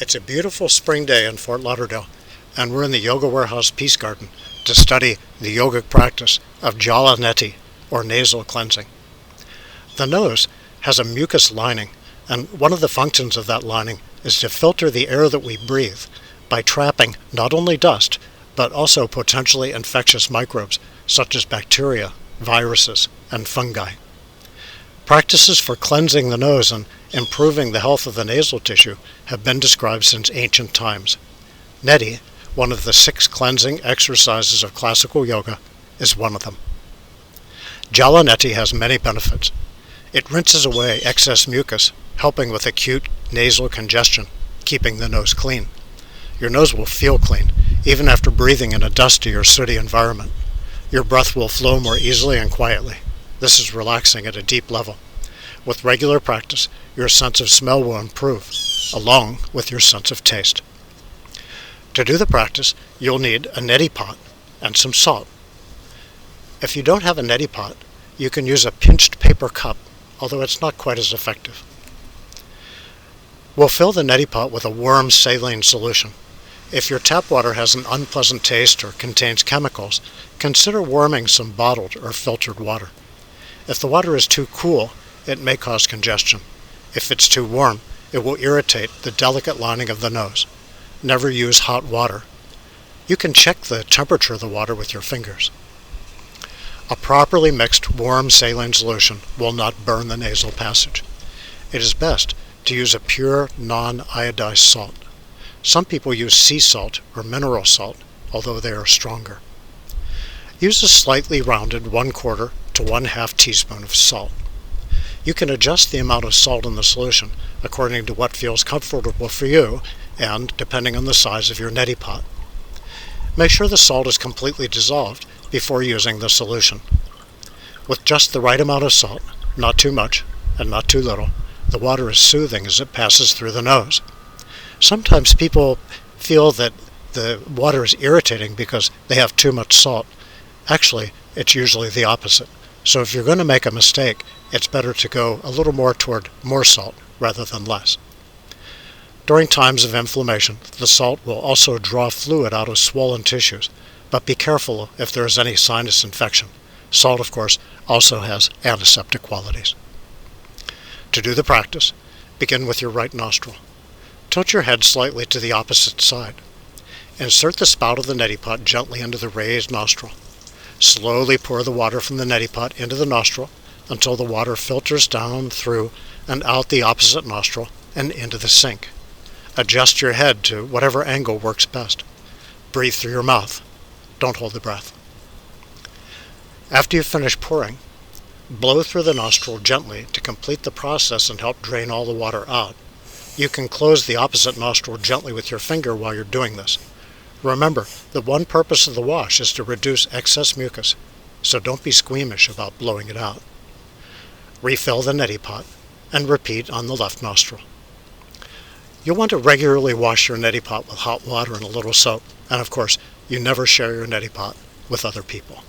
It's a beautiful spring day in Fort Lauderdale, and we're in the Yoga Warehouse Peace Garden to study the yogic practice of Jala Neti, or nasal cleansing. The nose has a mucus lining, and one of the functions of that lining is to filter the air that we breathe by trapping not only dust, but also potentially infectious microbes such as bacteria, viruses, and fungi. Practices for cleansing the nose and improving the health of the nasal tissue have been described since ancient times. Neti, one of the 6 cleansing exercises of classical yoga, is one of them. Jala Neti has many benefits. It rinses away excess mucus, helping with acute nasal congestion, keeping the nose clean. Your nose will feel clean, even after breathing in a dusty or sooty environment. Your breath will flow more easily and quietly. This is relaxing at a deep level. With regular practice, your sense of smell will improve, along with your sense of taste. To do the practice, you'll need a neti pot and some salt. If you don't have a neti pot, you can use a pinched paper cup, although it's not quite as effective. We'll fill the neti pot with a warm saline solution. If your tap water has an unpleasant taste or contains chemicals, consider warming some bottled or filtered water. If the water is too cool, it may cause congestion. If it's too warm, it will irritate the delicate lining of the nose. Never use hot water. You can check the temperature of the water with your fingers. A properly mixed warm saline solution will not burn the nasal passage. It is best to use a pure, non-iodized salt. Some people use sea salt or mineral salt, although they are stronger. Use a slightly rounded 1/4 to 1/2 teaspoon of salt. You can adjust the amount of salt in the solution according to what feels comfortable for you and depending on the size of your neti pot. Make sure the salt is completely dissolved before using the solution. With just the right amount of salt, not too much and not too little, the water is soothing as it passes through the nose. Sometimes people feel that the water is irritating because they have too much salt. Actually, it's usually the opposite. So if you're going to make a mistake, it's better to go a little more toward more salt rather than less. During times of inflammation, the salt will also draw fluid out of swollen tissues, but be careful if there is any sinus infection. Salt, of course, also has antiseptic qualities. To do the practice, begin with your right nostril. Tilt your head slightly to the opposite side. Insert the spout of the neti pot gently into the raised nostril. Slowly pour the water from the neti pot into the nostril until the water filters down through and out the opposite nostril and into the sink. Adjust your head to whatever angle works best. Breathe through your mouth. Don't hold the breath. After you finish pouring, blow through the nostril gently to complete the process and help drain all the water out. You can close the opposite nostril gently with your finger while you're doing this. Remember, the one purpose of the wash is to reduce excess mucus, so don't be squeamish about blowing it out. Refill the neti pot and repeat on the left nostril. You'll want to regularly wash your neti pot with hot water and a little soap, and of course, you never share your neti pot with other people.